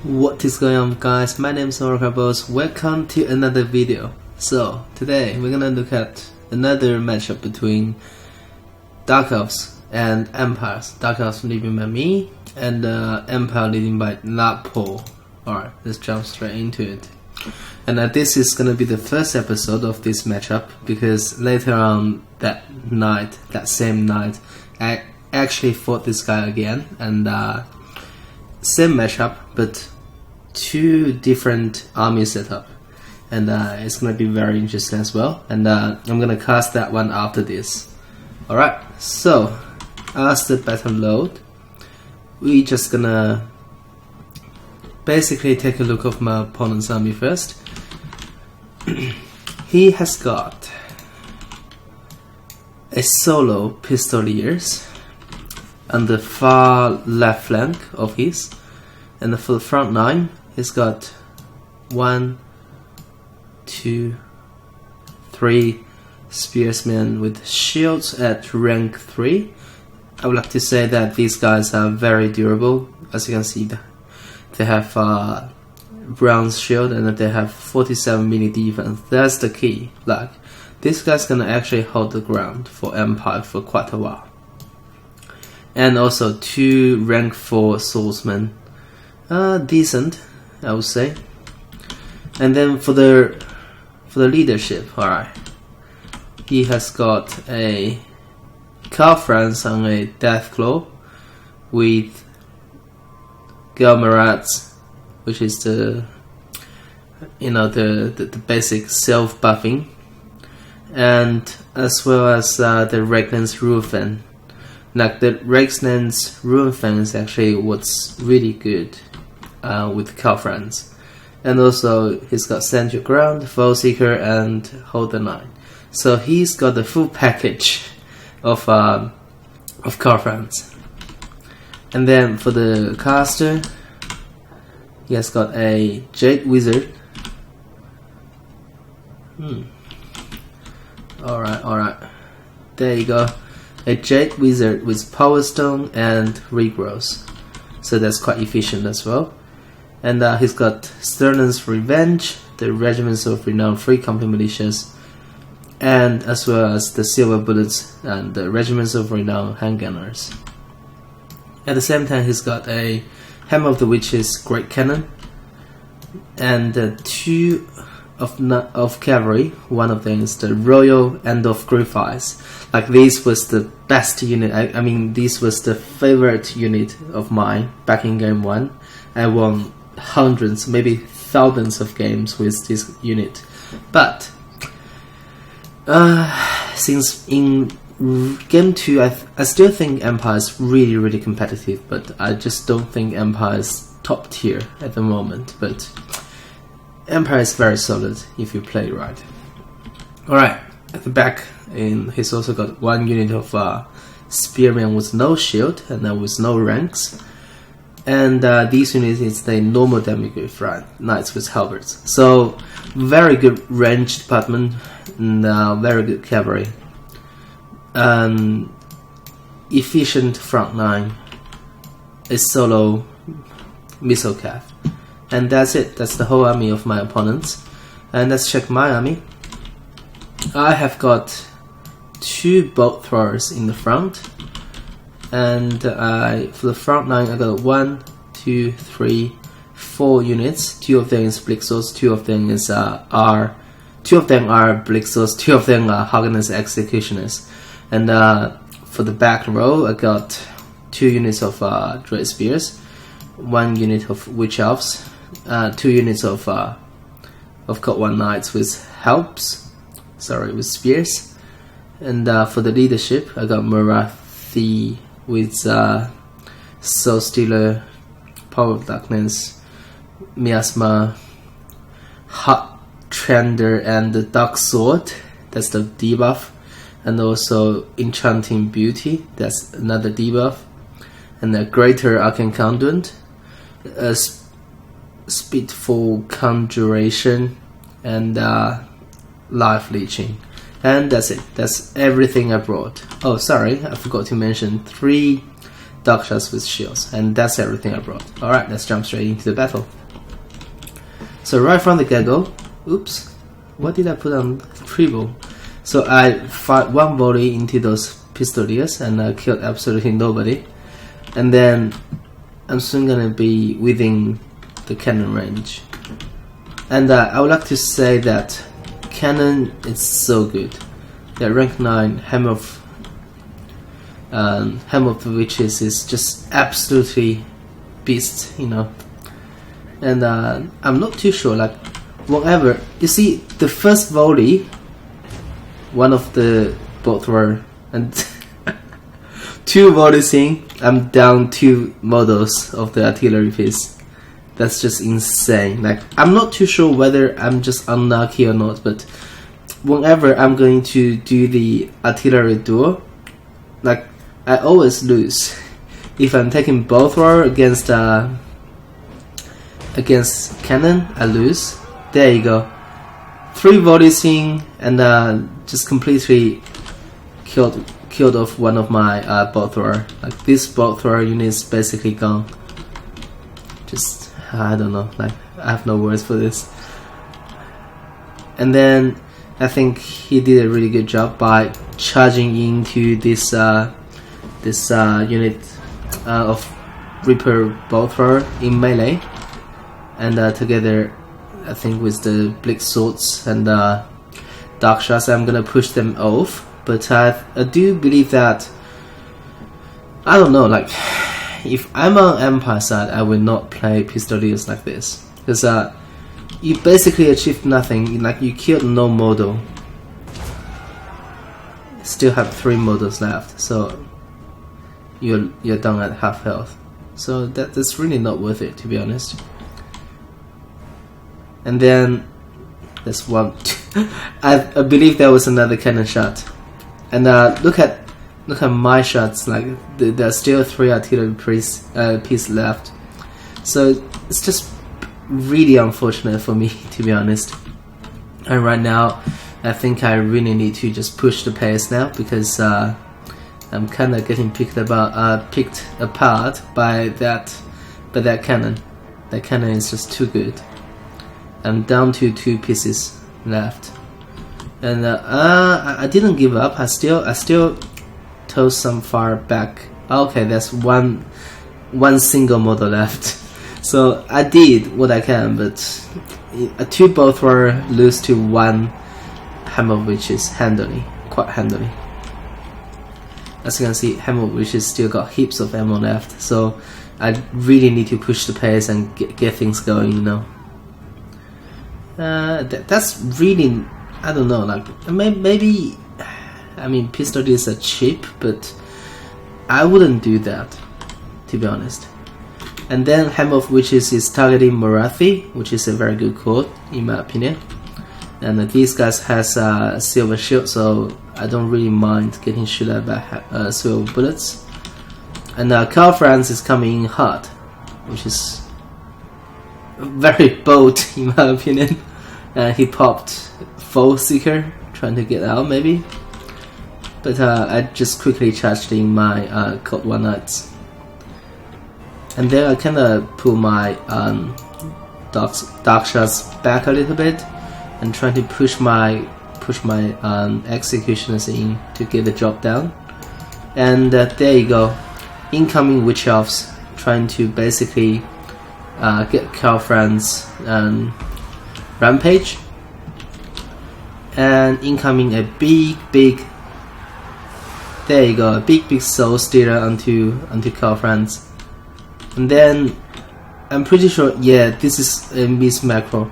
What is going on, guys? My name is LaPaul. Welcome to another video. So today we're gonna look at another matchup between Dark Elves and Empires. Dark Elves leading by me and Empire leading by LaPaul. Alright, let's jump straight into it. And this is gonna be the first episode of this matchup because later on that same night, I actually fought this guy again, and same matchup but two different army setup, and it's gonna be very interesting as well, and I'm gonna cast that one after this. Alright, so as the battle load, we just gonna basically take a look of my opponent's army first. He has got a solo pistoliers on the far left flank of his, and for the front line he's got 1, 2, 3 spearsmen with shields at rank 3. I would like to say that these guys are very durable. As you can see, they have bronze shield and they have 47 mini defense. That's the key. Like, this guy's gonna actually hold the ground for Empire for quite a while. And also 2 rank 4 swordsmen. Decent, I would say. And then for the leadership, alright, he has got a Calfrance on a Deathclaw with Morathi, which is the basic self buffing, and as well as the Regnant's Ruinfen. Like, the Regnant's Ruinfen is actually what's really good with Calfrance. And also he's got Stand Your Ground, Foe Seeker, and Hold the Line. So he's got the full package of Calfrance. And then for the caster, he has got a Jade Wizard. Alright. There you go. A Jade Wizard with Power Stone and Regrowth. So that's quite efficient as well. And he's got Sternen's Revenge, the Regiments of Renown Free Company Militias, and as well as the Silver Bullets and the Regiments of Renown Handgunners. At the same time, he's got a Hammer of the Witches Great Cannon, and 2 of cavalry. One of them is the Royal End of Griffiths. Like, this was the best unit. I mean, this was the favorite unit of mine back in game 1. I won hundreds, maybe thousands of games with this unit. But since in game 2, I still think Empire is really competitive, but I just don't think Empire is top tier at the moment. But Empire is very solid if you play right. Alright, at the back, he's also got 1 unit of spearmen with no shield and with no ranks. And these units is the normal damage with knights with halberds. So very good range department and very good cavalry. Efficient front line, a solo missile cav. And that's it. That's the whole army of my opponents. And let's check my army. I have got 2 bolt throwers in the front. And for the front line, I got 1, 2, 3, 4 units. 2 of them is Blixos, 2 of them is 2 of them are Blixos, 2 of them are Hagen's Executioners. And for the back row, I got 2 units of Dread Spears, 1 unit of Witch Elves, 2 units of Code 1 Knights with with spears. And for the leadership, I got Morathi with Soul Stealer, Power of Darkness, Miasma, Hot Trender, and the Dark Sword. That's the debuff. And also Enchanting Beauty. That's another debuff. And the Greater Arcane Conduit, Speedful Conjuration, and Life Leeching. And that's it. That's everything I brought. Oh, sorry, I forgot to mention 3 dark shots with shields, and that's everything I brought. Alright, let's jump straight into the battle. So right from the get-go, oops, what did I put on Treble? So I fired one volley into those pistoliers and I killed absolutely nobody. And then I'm soon gonna be within the cannon range. And I would like to say that cannon is so good. Yeah, rank 9 Hammer of the Witches is just absolutely beast, you know. And I'm not too sure, like, whatever. You see, the first volley, one of the both were, and 2 volleys in, I'm down 2 models of the artillery piece. That's just insane. Like, I'm not too sure whether I'm just unlucky or not, but whenever I'm going to do the artillery duel, like, I always lose. If I'm taking both roar against cannon, I lose. There you go. 3 volleys in, and just completely killed off one of my bolt thrower. Like, this bolt thrower unit is basically gone. Just, I don't know, like, I have no words for this. And then I think he did a really good job by charging into this unit of Reaper bolt thrower in melee, and together, I think with the Blitz swords and dark shots, I'm gonna push them off. But I do believe that, I don't know, like, if I'm on Empire side, I will not play Pistoliers like this, because you basically achieved nothing. Like, you killed no model, still have 3 models left, so you're done at half health. So that's really not worth it, to be honest. And then there's one. I believe there was another cannon shot. And look at my shots. Like, there's still 3 artillery piece left. So it's just really unfortunate for me, to be honest. And right now, I think I really need to just push the pace now, because I'm kind of getting picked apart by that cannon. That cannon is just too good. I'm down to 2 pieces left, and I didn't give up. I still tossed some fire back. Okay, that's one single model left. So I did what I can, but 2 both were lose to 1 Hammer of Witches quite handily. As you can see, Hammer of Witches still got heaps of ammo left, so I really need to push the pace and get things going, you know. That's really, I don't know, like, maybe, I mean, pistols are cheap, but I wouldn't do that, to be honest. And then Hammer of Witches is targeting Morathi, which is a very good card, in my opinion. And these guys has a silver shield, so I don't really mind getting shot at by silver bullets. And Carl Franz is coming in hard, which is very bold, in my opinion. He popped Foe Seeker, trying to get out maybe. But I just quickly charged in my Cold One Knights. And then I kinda pull my dark shots back a little bit, and trying to push my executioners in to get the job done. And there you go. Incoming Witch Elves, trying to basically get Carl Franz rampage, and incoming a big, there you go, a big soul stealer onto Carl Franz. And then I'm pretty sure, yeah, this is a miss macro.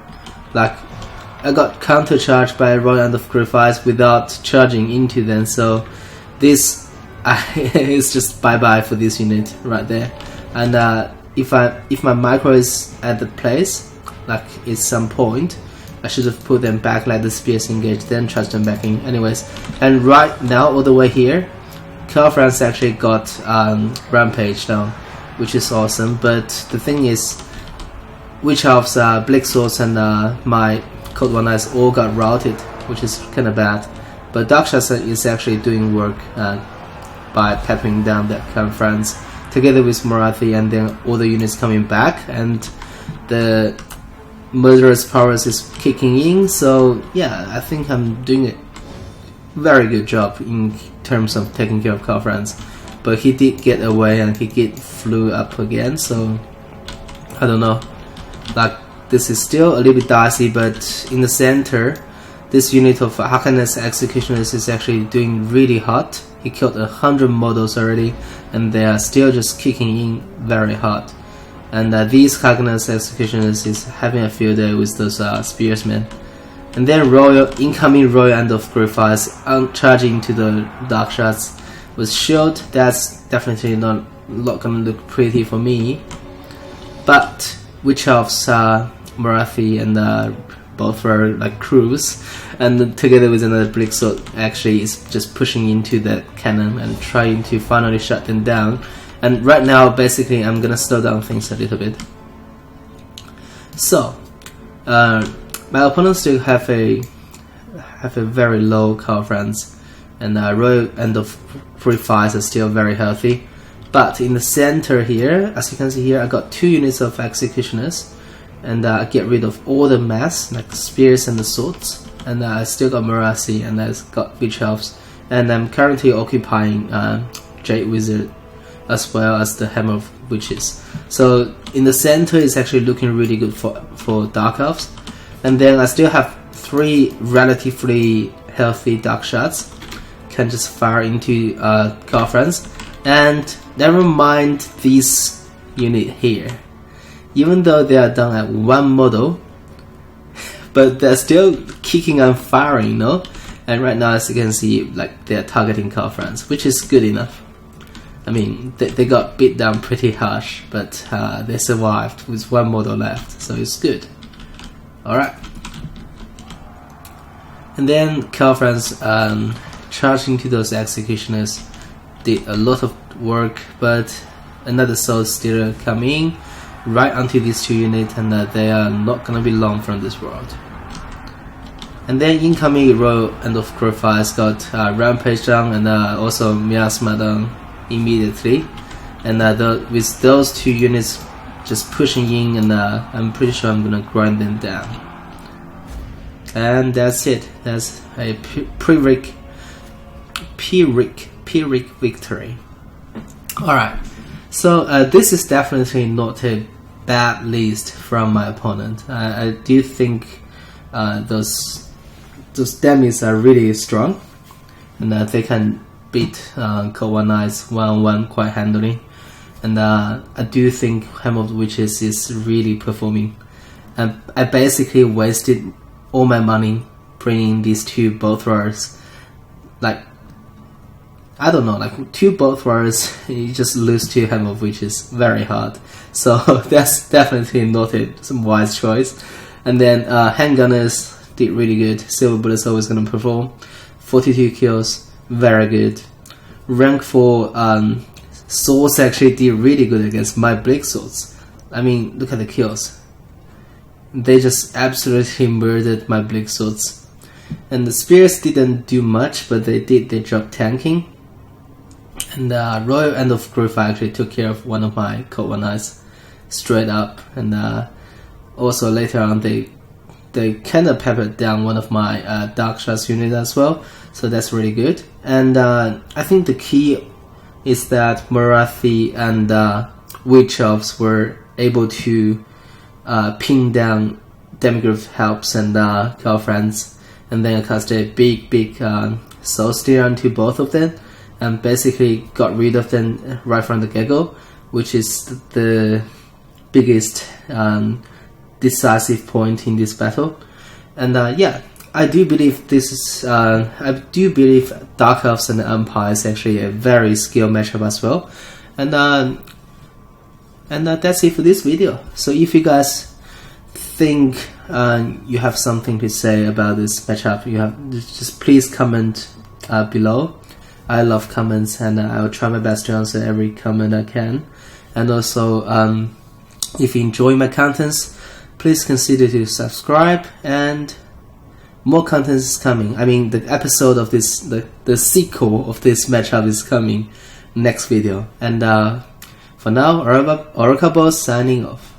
Like, I got counter charged by Royal End of Griffiths without charging into them, so this is just bye bye for this unit right there. And if my micro is at the place, like at some point, I should have put them back, like the spears engage, then charge them back in. Anyways, and right now all the way here, Carl Franz actually got rampage down, which is awesome. But the thing is, Witch Elves, Blitz swords, and my Cold One Knights all got routed, which is kind of bad. But Dark Shots is actually doing work by peppering down that Carl Franz. together with Morathi, and then all the units coming back, and the murderous powers is kicking in. So yeah, I think I'm doing a very good job in terms of taking care of Calfrance. But he did get away and he flew up again, so I don't know. Like, this is still a little bit dicey, but in the center, this unit of Harkonnens Executioners is actually doing really hot. He killed 100 models already, and they are still just kicking in very hard. And these Harkonnens Executioners is having a field day with those spearsmen. And then incoming Royal End of Griffiths charging to the Dark Shots with shield. That's definitely not gonna look pretty for me. But Witch Elves, Morathi, and both were like crews, and together with another Bleak Sword actually is just pushing into the cannon and trying to finally shut them down. And right now, basically, I'm gonna slow down things a little bit. So, my opponents still have a very low Calfrance, and Royal End of Griffiths are still very healthy. But in the center here, as you can see here, I got 2 units of Executioners, and I get rid of all the mass, like the spears and the swords. And I still got Morathi, and I got Witch Elves, and I'm currently occupying Jade Wizard as well as the Hammer of Witches. So in the center is actually looking really good for Dark Elves. And then I still have 3 relatively healthy Dark Shots, can just fire into Calfrance. And never mind this unit here. Even though they are done at 1 model, but they're still kicking and firing, you know? And right now, as you can see, like, they're targeting Calfrance, which is good enough. I mean, they got beat down pretty harsh, but they survived with 1 model left, so it's good. Alright. And then Calfrance charging to those Executioners did a lot of work, but another Soul Stealer coming right onto these 2 units, and they are not gonna be long from this world. And then incoming Royal End of Griffiths got Rampage down, and also Miasma down immediately. And with those 2 units just pushing in, and I'm pretty sure I'm gonna grind them down. And that's it. That's a Pyrrhic victory. Alright, so this is definitely not a bad list from my opponent. I do think those dummies are really strong, and they can beat Cold One Knights 1-on-1 quite handily. And I do think Hammer of Witches is really performing. And I basically wasted all my money bringing these 2 bolt throwers. Like, I don't know, like 2 bolt throwers, you just lose 2 Hammer of Witches very hard. So that's definitely not a wise choice. And then Handgunners did really good. Silver Bullet's always gonna perform. 42 kills, very good. Rank 4 swords actually did really good against my Bleak Swords. I mean, look at the kills. They just absolutely murdered my Bleak Swords. And the spears didn't do much, but they did their job tanking. And Royal End of Griffiths actually took care of one of my Cold One Knights straight up. And also later on they kind of peppered down one of my Dark Shots unit as well. So that's really good. And I think the key is that Morathi and Witch Elves were able to pin down Demigryph Helps and Calfrance, and then I cast a big Soul Steer onto both of them, and basically got rid of them right from the get-go, which is the biggest decisive point in this battle. And yeah, I do believe this is. I do believe Dark Elves and the Empire is actually a very skilled matchup as well. And that's it for this video. So if you guys think you have something to say about this matchup, just please comment below. I love comments, and I will try my best to answer every comment I can. And also, if you enjoy my contents, please consider to subscribe, and more content is coming. I mean, the episode of this, the sequel of this matchup is coming next video. And For now, Oracle Boss signing off.